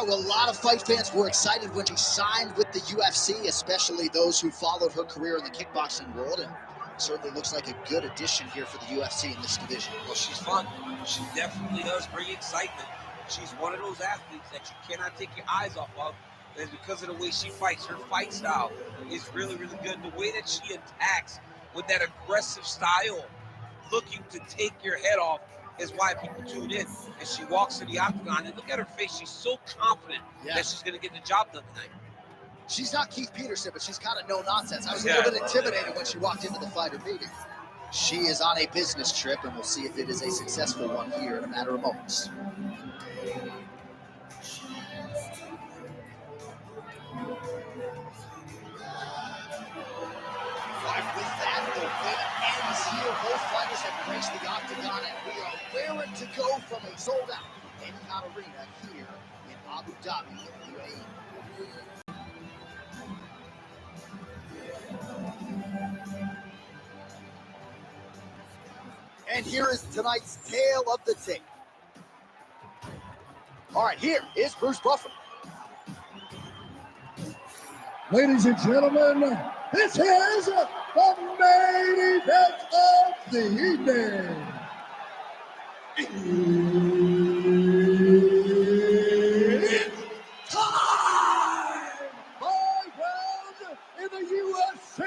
Well, a lot of fight fans were excited when she signed with the UFC, especially those who followed her career in the kickboxing world, and certainly looks like a good addition here for the UFC in this division. Well, she's fun. She definitely does bring excitement. She's one of those athletes that you cannot take your eyes off of, and because of the way she fights, her fight style is really, really good. The way that she attacks with that aggressive style, looking to take your head off, is why people tune in. And she walks to the octagon, and look at her face. She's so confident that she's going to get the job done tonight. She's not Keith Peterson, but she's kind of no nonsense. I was a little bit intimidated when she walked into the fighter meeting. She is on a business trip, and we'll see if it is a successful one here in a matter of moments. With that, the wait ends here. Both fighters have graced the octagon, and we are raring to go from a sold-out Etihad Arena here in Abu Dhabi, UAE. And here is tonight's tale of the tape. All right, here is Bruce Buffer. Ladies and gentlemen, this is the main event of the evening. It's time! 5 rounds in the UFC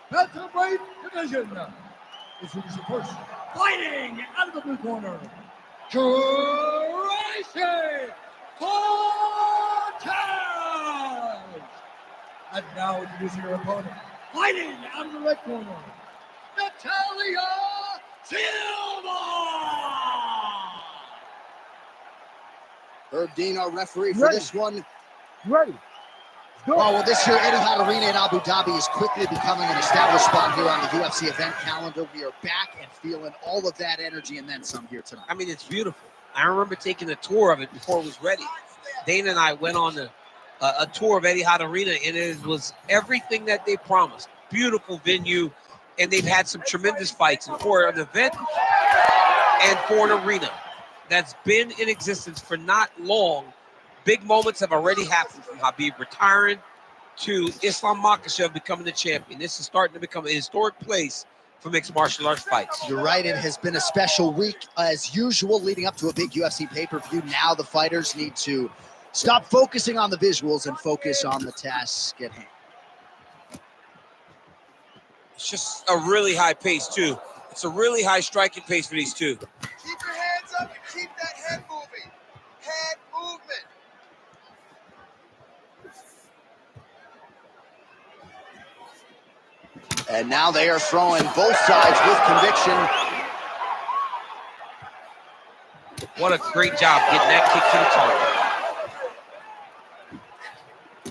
Bantamweight division. Introduce the first, fighting out of the blue corner, Cristina. And now introducing her opponent, fighting out of the red corner, Natalia Silva. Herb Dean, our referee for this one. Ready. Go. Oh, well, this year, Etihad Arena in Abu Dhabi is quickly becoming an established spot here on the UFC event calendar. We are back and feeling all of that energy and then some here tonight. I mean, it's beautiful. I remember taking a tour of it before it was ready. Dana and I went on a tour of Etihad Arena, and it was everything that they promised. Beautiful venue, and they've had some tremendous fights. And for an event and for an arena that's been in existence for not long, big moments have already happened, from Habib retiring to Islam Makhachev becoming the champion. This is starting to become a historic place for mixed martial arts fights. You're right. It has been a special week, as usual, leading up to a big UFC pay-per-view. Now the fighters need to stop focusing on the visuals and focus on the task at hand. It's just a really high pace, too. It's a really high striking pace for these two. Keep your hands up and keep that head moving. Head movement. And now they are throwing both sides with conviction. What a great job getting that kick to the target.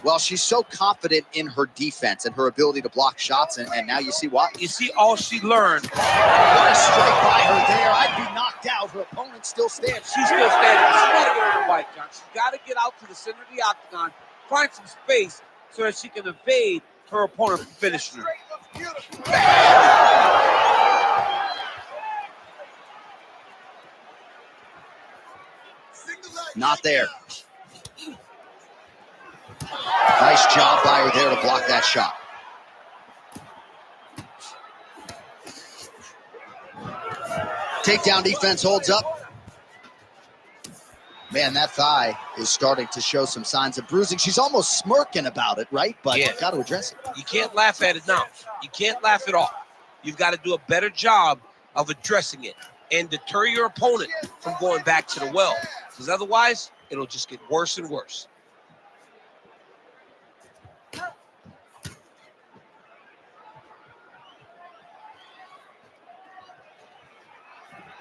Well, she's so confident in her defense and her ability to block shots, and now you see why. You see all she learned. What a strike by her there. I'd be knocked out. Her opponent opponent still stands. She's still standing. She's got to get on her bike, John. She's got to get out to the center of the octagon, find some space so that she can evade her opponent from finishing her. Not there. Nice job by her there to block that shot. Takedown defense holds up. Man, that thigh is starting to show some signs of bruising. She's almost smirking about it, right? But yeah, got to address it. You can't laugh at it now. You can't laugh it off. You've got to do a better job of addressing it and deter your opponent from going back to the well. Because otherwise, it'll just get worse and worse.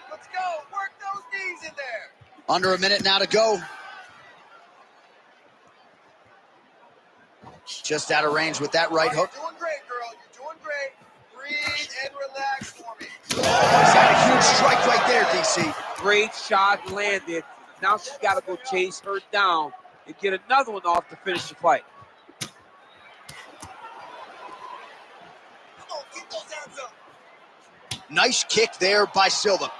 Let's go. Work those knees in there. Under a minute now to go. Just out of range with that right hook. You're doing great, girl. You're doing great. Breathe and relax for me. He's got a huge strike right there, DC. Great shot landed. Now she's got to go chase her down and get another one off to finish the fight. Come on, keep those hands up. Nice kick there by Silva.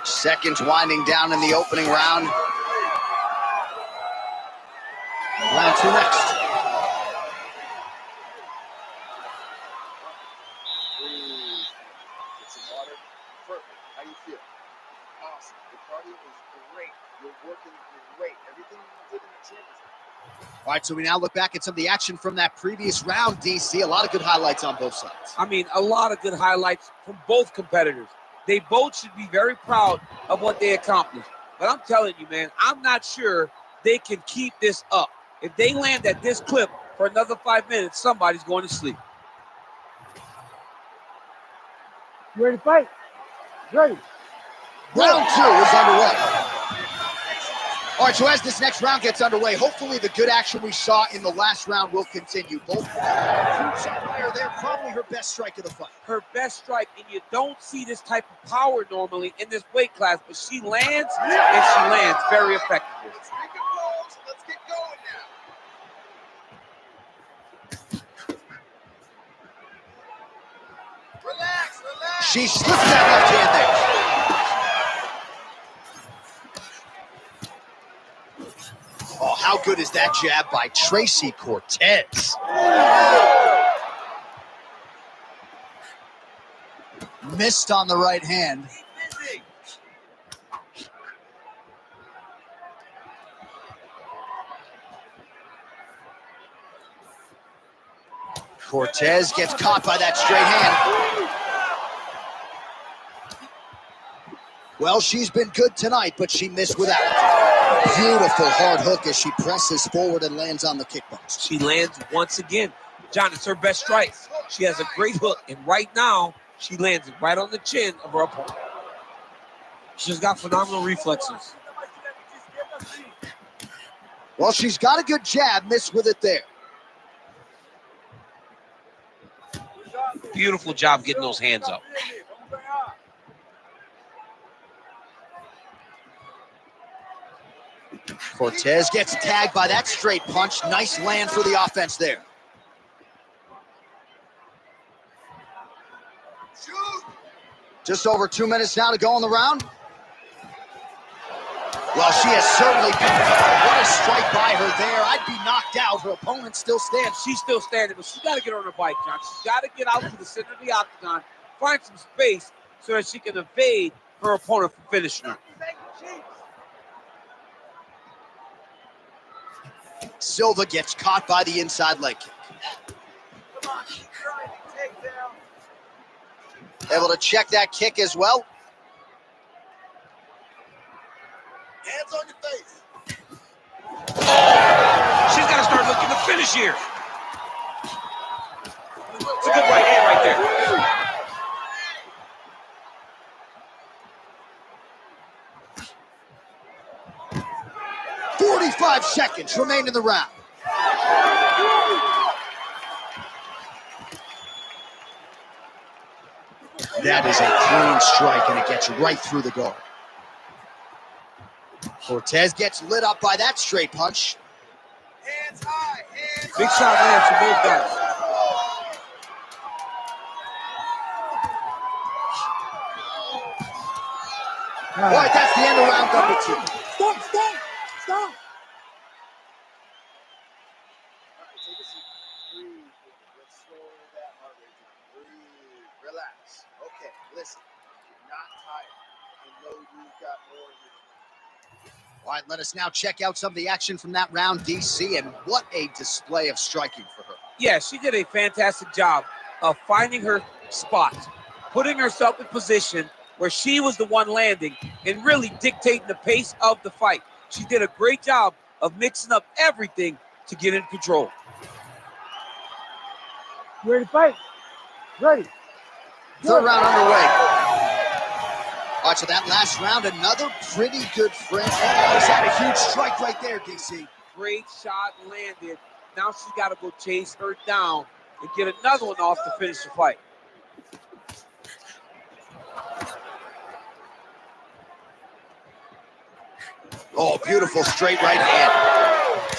Seconds winding down in the opening round. Round two next. Get some water. Perfect. How you feel? Awesome. The cardio was great. You're working great. Everything you did in the gym is All right, so we now look back at some of the action from that previous round, DC. A lot of good highlights on both sides. I mean, a lot of good highlights from both competitors. They both should be very proud of what they accomplished. But I'm telling you, man, I'm not sure they can keep this up. If they land at this clip for another 5 minutes, somebody's going to sleep. You ready to fight? Ready. Round two is underway. All right, so as this next round gets underway, hopefully the good action we saw in the last round will continue. Both shot by her there, probably her best strike of the fight. Her best strike, and you don't see this type of power normally in this weight class, but she lands, and she lands very effectively. let's make it close. Let's get going now. Relax, relax. She slipped that left hand there. Oh, how good is that jab by Tracy Cortez? Missed on the right hand. Cortez gets caught by that straight hand. Well, she's been good tonight, but she missed without it. Beautiful hard hook as she presses forward and lands on the kickbox. She lands once again. John, it's her best strike. She has a great hook, and right now, she lands it right on the chin of her opponent. She's got phenomenal reflexes. Well, she's got a good jab, missed with it there. Beautiful job getting those hands up. Cortez gets tagged by that straight punch. Nice land for the offense there. Just over 2 minutes now to go in the round. Well, she has certainly been. What a strike by her there. I'd be knocked out. Her opponent still stands. She's still standing, but she's got to get on her bike, John. She's got to get out to the center of the octagon, find some space so that she can evade her opponent from finishing her. Silva gets caught by the inside leg kick. Able to check that kick as well. Hands on your face. She's got to start looking to finish here. It's a good right hand right there. 45 seconds remain in the round. That is a clean strike, and it gets right through the guard. Cortez gets lit up by that straight punch. Hands high, hands Big shot lands for both guys. All right, that's the end of round number 2. Stop! All right, take a seat. Breathe. Let's slow that heart rate down. Breathe. Relax. Okay, listen. You're not tired. I know you've got more in you. All right, let us now check out some of the action from that round, DC, and what a display of striking for her. Yeah, she did a fantastic job of finding her spot, putting herself in position where she was the one landing and really dictating the pace of the fight. She did a great job of mixing up everything to get in control. You ready to fight? Ready. Third round underway. All right, so that last round, another pretty good friend. Oh, he's had a huge strike right there, DC. Great shot landed. Now she's got to go chase her down and get another one off to finish the fight. Oh, beautiful straight right hand.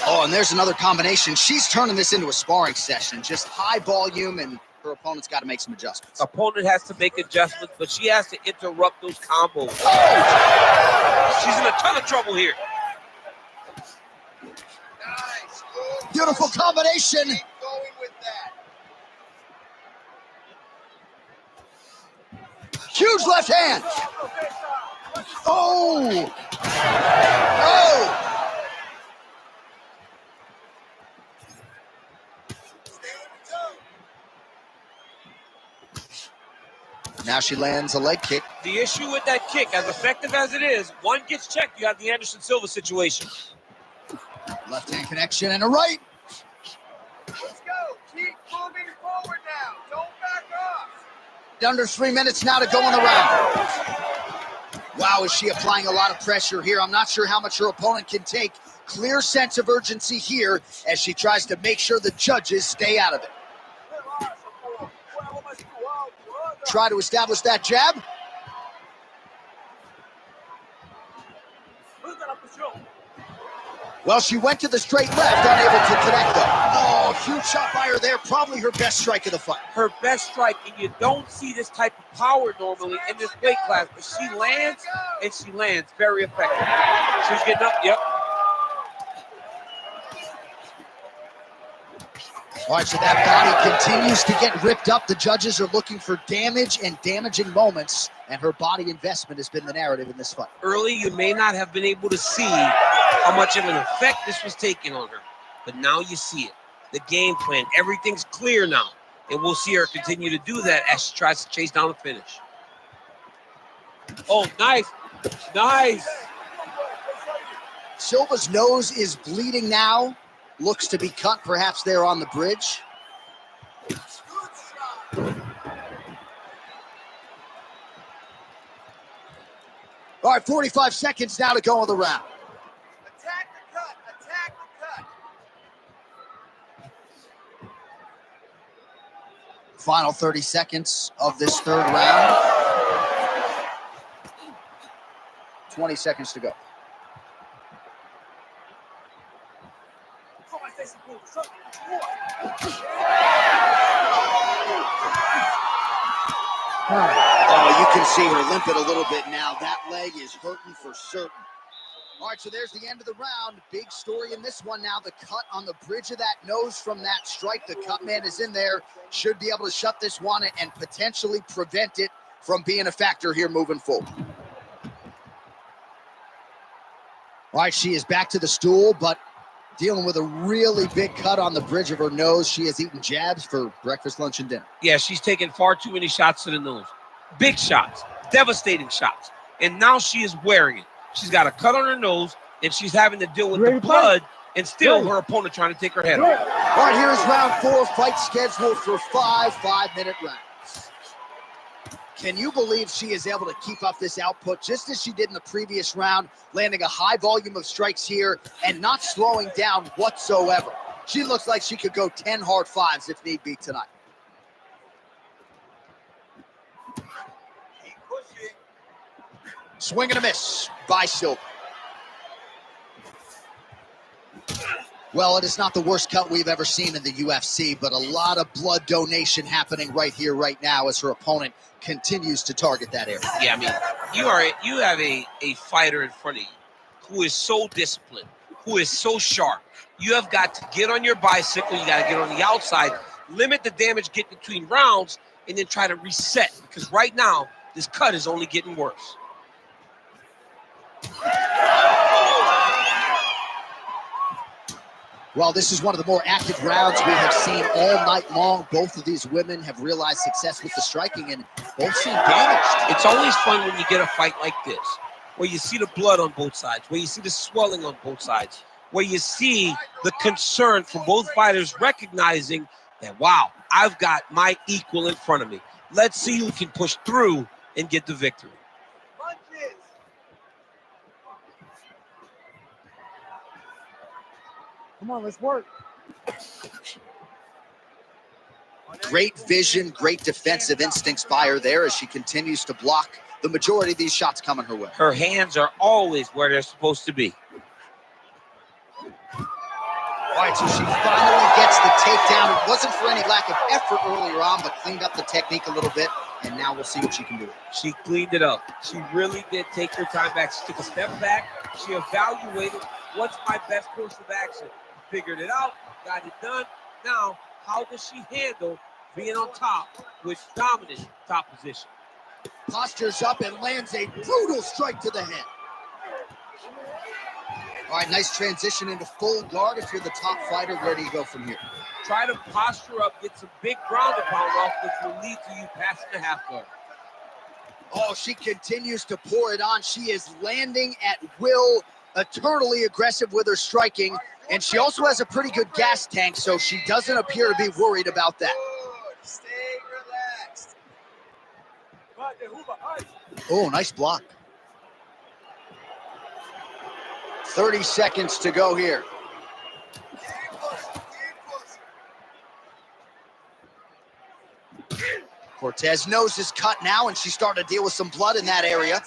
Oh, and there's another combination. She's turning this into a sparring session. Just high volume, and her opponent's got to make some adjustments. Opponent has to make adjustments, but she has to interrupt those combos. Oh! She's in a ton of trouble here. Nice. Good. Beautiful combination. Keep going with that. Huge left hand. Oh! Oh! Now she lands a leg kick. The issue with that kick, as effective as it is, one gets checked, you have the Anderson Silva situation. Left hand connection and a right. Let's go. Keep moving forward now. Don't back off. Under 3 minutes now to go in the round. Wow, is she applying a lot of pressure here? I'm not sure how much her opponent can take. Clear sense of urgency here as she tries to make sure the judges stay out of it. Try to establish that jab. Well, she went to the straight left, unable to connect though. Oh, huge shot by her there. Probably her best strike of the fight. Her best strike, and you don't see this type of power normally in this weight class, but she lands, and she lands very effective. She's getting up, yep. All right, so that body continues to get ripped up. The judges are looking for damage and damaging moments, and her body investment has been the narrative in this fight. Early, you may not have been able to see how much of an effect this was taking on her, but now you see it. The game plan, everything's clear now, and we'll see her continue to do that as she tries to chase down the finish. Oh, nice, nice. Silva's nose is bleeding now. Looks to be cut, perhaps there on the bridge. All right, 45 seconds now to go in the round. Attack the cut. Attack the cut. Final 30 seconds of this third round. 20 seconds to go. Oh, you can see her limping a little bit now. That leg is hurting for certain. All right, so there's the end of the round. Big story in this one now. The cut on the bridge of that nose from that strike. The cut man is in there. Should be able to shut this one and potentially prevent it from being a factor here moving forward. All right, she is back to the stool, but dealing with a really big cut on the bridge of her nose. She has eaten jabs for breakfast, lunch, and dinner. Yeah, she's taken far too many shots to the nose. Big shots, devastating shots. And now she is wearing it. She's got a cut on her nose, and she's having to deal with the blood, and still her opponent trying to take her head off. All right, here's round 4, fight scheduled for 5 5-minute rounds. Can you believe she is able to keep up this output just as she did in the previous round, landing a high volume of strikes here and not slowing down whatsoever? She looks like she could go 10 hard 5s if need be tonight. Swing and a miss by Silva. Well, it is not the worst cut we've ever seen in the UFC, but a lot of blood donation happening right here, right now, as her opponent continues to target that area. Yeah, I mean, you have a fighter in front of you who is so disciplined, who is so sharp. You have got to get on your bicycle. You got to get on the outside, limit the damage, get between rounds, and then try to reset. Because right now, this cut is only getting worse. Well, this is one of the more active rounds we have seen all night long. Both of these women have realized success with the striking and both seem damaged. It's always fun when you get a fight like this, where you see the blood on both sides, where you see the swelling on both sides, where you see the concern from both fighters recognizing that, wow, I've got my equal in front of me. Let's see who can push through and get the victory. Come on, let's work. Great vision, great defensive instincts by her there as she continues to block the majority of these shots coming her way. Her hands are always where they're supposed to be. All right, so she finally gets the takedown. It wasn't for any lack of effort earlier on, but cleaned up the technique a little bit, and now we'll see what she can do. She cleaned it up. She really did take her time back. She took a step back. She evaluated what's my best course of action. Figured it out, got it done. Now, how does she handle being on top with dominant top position? Postures up and lands a brutal strike to the head. All right, nice transition into full guard. If you're the top fighter, where do you go from here? Try to posture up, get some big ground and pound off, which will lead to you passing the half guard. Oh, she continues to pour it on. She is landing at will, eternally aggressive with her striking. And she also has a pretty good gas tank, so she doesn't appear to be worried about that. Stay relaxed. Oh, nice block. 30 seconds to go here. Cortez knows his cut now, and she's starting to deal with some blood in that area.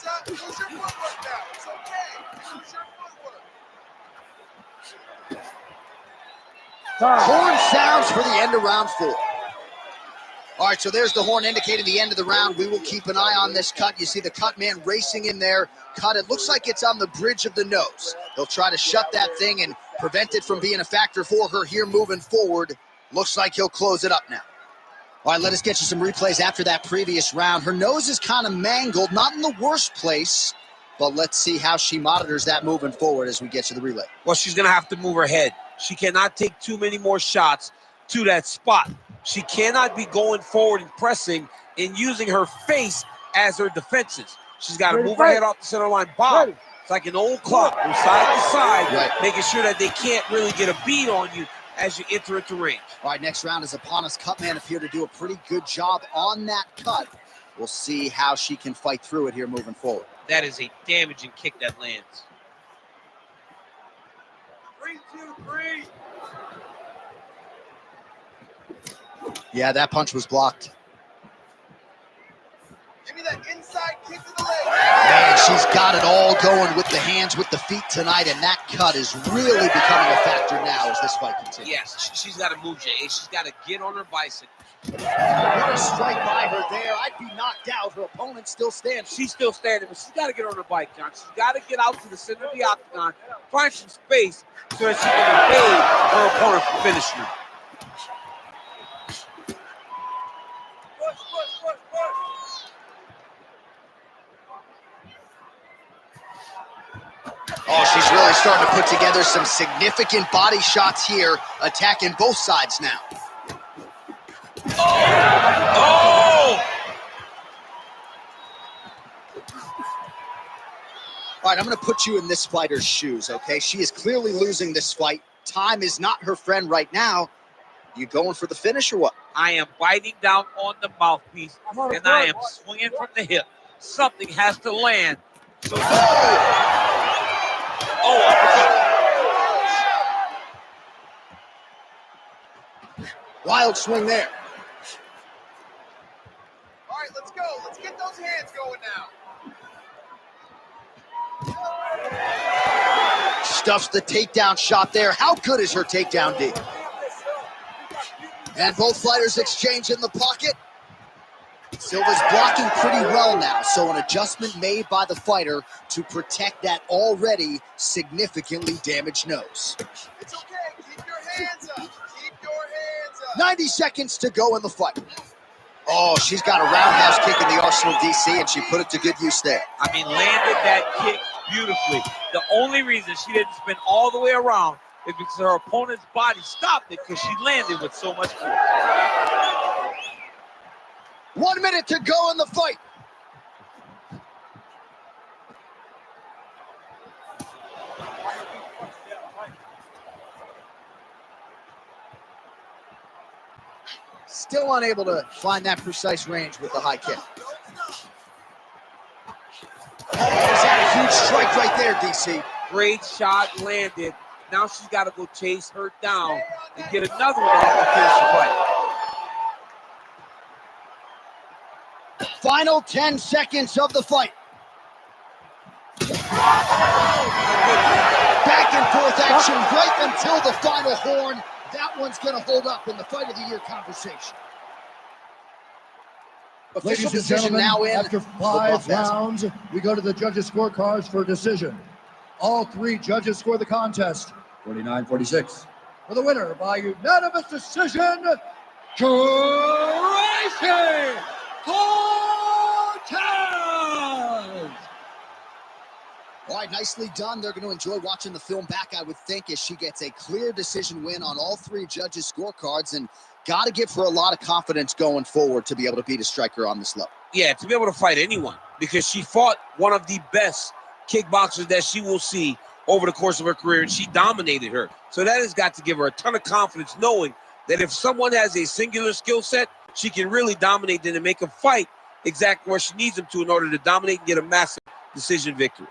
Horn sounds for the end of round 4. All right, so there's the horn indicating the end of the round. We will keep an eye on this cut. You see the cut man racing in there. Cut, it looks like it's on the bridge of the nose. They'll try to shut that thing and prevent it from being a factor for her here moving forward. Looks like he'll close it up now. All right, let us get you some replays after that previous round. Her nose is kind of mangled, not in the worst place, but let's see how she monitors that moving forward as we get to the relay. Well, she's going to have to move her head. She cannot take too many more shots to that spot. She cannot be going forward and pressing and using her face as her defenses. She's got to move her head off the center line. Bob, it's like an old clock from side to side, making sure that they can't really get a beat on you as you enter into range. All right, next round is upon us. Cutman appeared to do a pretty good job on that cut. We'll see how she can fight through it here moving forward. That is a damaging kick that lands. 3, 2, 3. Yeah, that punch was blocked. Give me that inside kick to the leg. Man, she's got it all going with the hands, with the feet tonight, and that cut is really becoming a factor now as this fight continues. Yes, she's got to move, Jay. She's got to get on her bicycle. What a strike by her there. I'd be knocked out. Her opponent still stands. She's still standing, but she's got to get on her bike, John. She's got to get out to the center of the octagon, find some space so that she can evade her opponent from finishing her. Oh, she's really starting to put together some significant body shots here, attacking both sides now. Oh! All right, I'm going to put you in this fighter's shoes, okay? She is clearly losing this fight. Time is not her friend right now. You going for the finish or what? I am biting down on the mouthpiece, and I am swinging from the hip. Something has to land. So, Wild swing there. All right, let's go. Let's get those hands going now. stuffs the takedown shot there. How good is her takedown D? And both fighters exchange in the pocket. Silva's blocking pretty well now, so an adjustment made by the fighter to protect that already significantly damaged nose. It's okay. Keep your hands up. Keep your hands up. 90 seconds to go in the fight. Oh, she's got a roundhouse kick in the arsenal, DC, and she put it to good use there. I mean, landed that kick beautifully. The only reason she didn't spin all the way around is because her opponent's body stopped it because she landed with so much force. 1 minute to go in the fight. Still unable to find that precise range with the high kick. Oh, is that a huge strike right there, DC? Great shot landed. Now she's got to go chase her down and get another one off to finish the fight. Final 10 seconds of the fight. Back and forth action right until the final horn. That one's going to hold up in the fight of the year conversation. Ladies and gentlemen, now in. after 5 rounds, we go to the judges' scorecards for a decision. All 3 judges score the contest 49-46. For the winner by unanimous decision, Cristina Cortez! All right, nicely done. They're going to enjoy watching the film back, I would think, as she gets a clear decision win on all 3 judges' scorecards, and got to give her a lot of confidence going forward to be able to beat a striker on this level. Yeah, to be able to fight anyone, because she fought one of the best kickboxers that she will see over the course of her career, and she dominated her. So that has got to give her a ton of confidence, knowing that if someone has a singular skill set, she can really dominate them and make them fight exactly where she needs them to in order to dominate and get a massive decision victory.